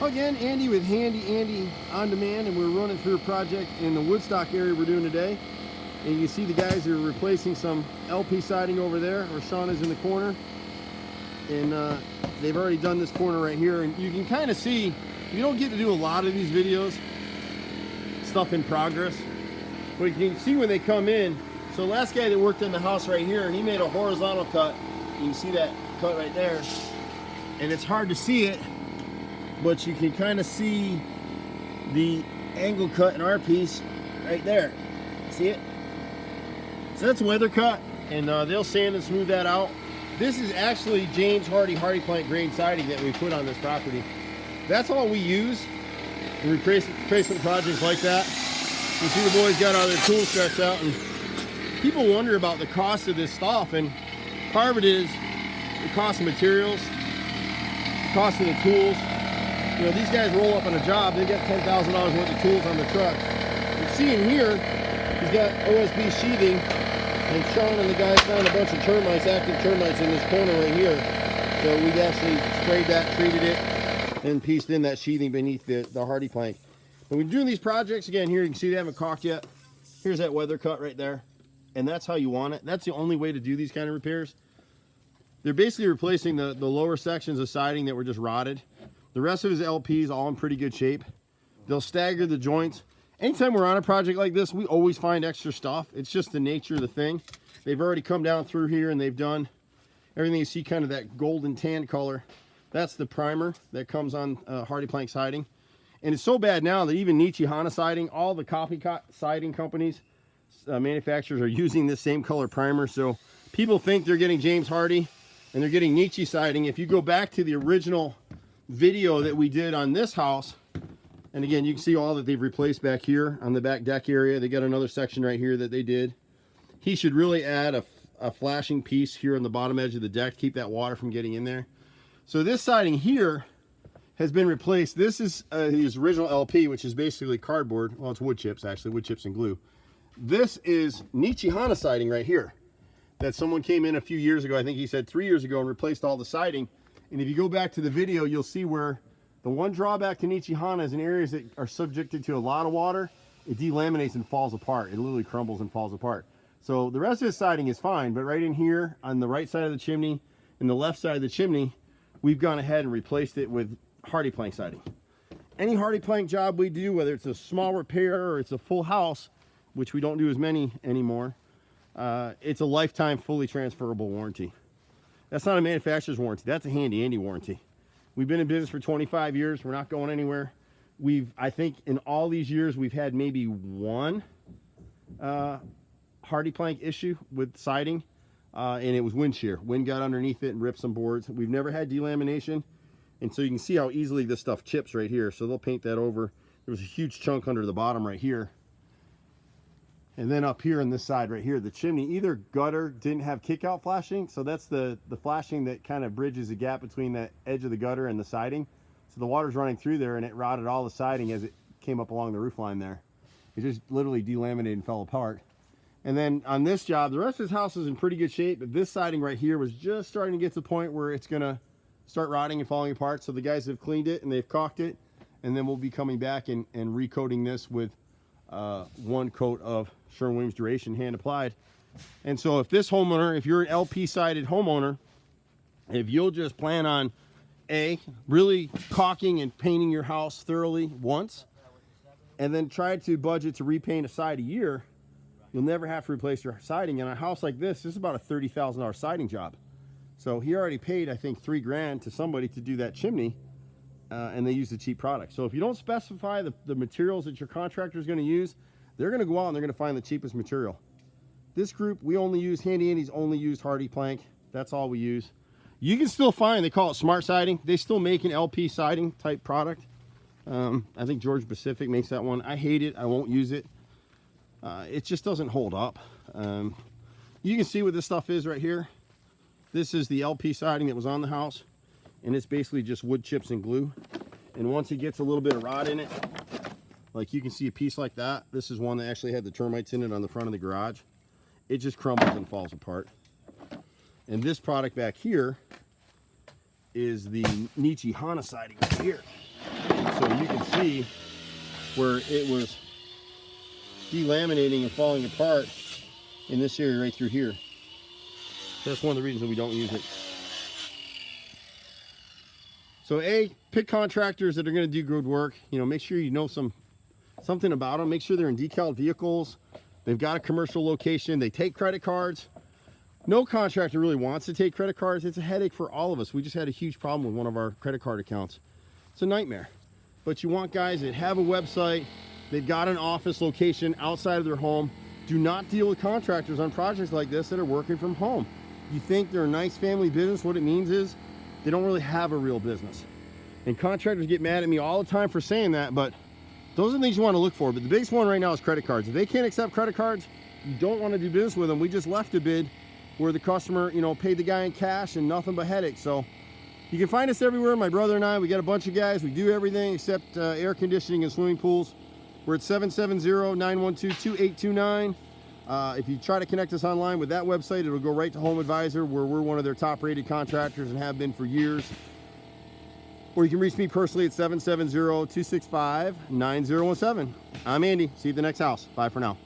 Again, Andy with Handy Andy On Demand, and we're running through a project in the Woodstock area we're doing today. And you can see the guys are replacing some LP siding over there. Rashawn is in the corner, and they've already done this corner right here. And you can kind of see, you don't get to do a lot of these videos, stuff in progress, but you can see when they come in. So last guy that worked in the house right here, and he made a horizontal cut. You can see that cut right there, and it's hard to see it, but you can kind of see the angle cut in our piece right there. See it? So that's weather cut, and they'll sand and smooth that out. This is actually James Hardie HardiePlank grain siding that we put on this property. That's all we use in replacement projects like that. You see the boys got all their tools stretched out, and people wonder about the cost of this stuff, and part of it is the cost of materials, the cost of the tools. You know, these guys roll up on a job, they got $10,000 worth of tools on the truck. You see in here, he's got OSB sheathing, and Sean and the guys found a bunch of termites, active termites in this corner right here. So we actually sprayed that, treated it, and pieced in that sheathing beneath the HardiePlank. When we're doing these projects, again, here you can see they haven't caulked yet. Here's that weather cut right there. And that's how you want it. That's the only way to do these kind of repairs. They're basically replacing the lower sections of siding that were just rotted. The rest of his LPs all in pretty good shape. They'll stagger the joints. Anytime we're on a project like this, we always find extra stuff. It's just the nature of the thing. They've already come down through here and they've done everything. You see kind of that golden tan color. That's the primer that comes on HardiePlank siding. And it's so bad now that even Nichihana siding, all the copycat siding companies, manufacturers are using this same color primer. So people think they're getting James Hardie and they're getting Nichi siding. If you go back to the original video that we did on this house, and again, you can see all that they've replaced back here on the back deck area. They got another section right here that they did. He should really add a flashing piece here on the bottom edge of the deck to keep that water from getting in there. So this siding here has been replaced. This is his original LP, which is basically cardboard. Well, it's wood chips, actually, wood chips and glue. This is Nichihana siding right here that someone came in a few years ago, I think he said 3 years ago, and replaced all the siding. And if you go back to the video, you'll see where the one drawback to Nichihana is in areas that are subjected to a lot of water, it delaminates and falls apart. It literally crumbles and falls apart. So the rest of the siding is fine, but right in here on the right side of the chimney and the left side of the chimney, we've gone ahead and replaced it with HardiePlank siding. Any HardiePlank job we do, whether it's a small repair or it's a full house, which we don't do as many anymore, it's a lifetime fully transferable warranty. That's not a manufacturer's warranty. That's a Handy Andy warranty. We've been in business for 25 years. We're not going anywhere. I think in all these years, we've had maybe one HardiePlank issue with siding, and it was wind shear. Wind got underneath it and ripped some boards. We've never had delamination, and so you can see how easily this stuff chips right here. So they'll paint that over. There was a huge chunk under the bottom right here. And then up here on this side right here, the chimney, either gutter didn't have kickout flashing. So that's the flashing that kind of bridges the gap between the edge of the gutter and the siding. So the water's running through there and it rotted all the siding as it came up along the roof line there. It just literally delaminated and fell apart. And then on this job, the rest of his house is in pretty good shape, but this siding right here was just starting to get to the point where it's gonna start rotting and falling apart. So the guys have cleaned it and they've caulked it. And then we'll be coming back and recoating this with one coat of Sherwin-Williams Duration hand applied. And so if this homeowner, if you're an LP sided homeowner, if you'll just plan on really caulking and painting your house thoroughly once, and then try to budget to repaint a side a year, you'll never have to replace your siding. And a house like this is about a $30,000 siding job. So he already paid, I think, $3 grand to somebody to do that chimney, and they use the cheap product. So if you don't specify the materials that your contractor is going to use, they're going to go out and they're going to find the cheapest material. This group, we only use, Handy Andy's only used HardiePlank. That's all we use. You can still find, they call it smart siding. They still make an LP siding type product. I think Georgia Pacific makes that one. I hate it. I won't use it. It just doesn't hold up. You can see what this stuff is right here. This is the LP siding that was on the house, and it's basically just wood chips and glue. And once it gets a little bit of rot in it, like you can see a piece like that. This is one that actually had the termites in it on the front of the garage. It just crumbles and falls apart. And this product back here is the Nichihana siding right here. So you can see where it was delaminating and falling apart in this area right through here. That's one of the reasons that we don't use it. So pick contractors that are going to do good work. You know, make sure you know something about them. Make sure they're in decal vehicles. They've got a commercial location. They take credit cards. No contractor really wants to take credit cards. It's a headache for all of us. We just had a huge problem with one of our credit card accounts. It's a nightmare. But you want guys that have a website, they've got an office location outside of their home. Do not deal with contractors on projects like this that are working from home. You think they're a nice family business, what it means is they don't really have a real business. And contractors get mad at me all the time for saying that, but those are things you want to look for. But the biggest one right now is credit cards. If they can't accept credit cards, you don't want to do business with them. We just left a bid where the customer, you know, paid the guy in cash and nothing but headaches. So you can find us everywhere. My brother and I, we got a bunch of guys. We do everything except air conditioning and swimming pools. We're at 770-912-2829. If you try to connect us online with that website, it'll go right to Home Advisor, where we're one of their top rated contractors and have been for years. Or you can reach me personally at 770-265-9017. I'm Andy. See you at the next house. Bye for now.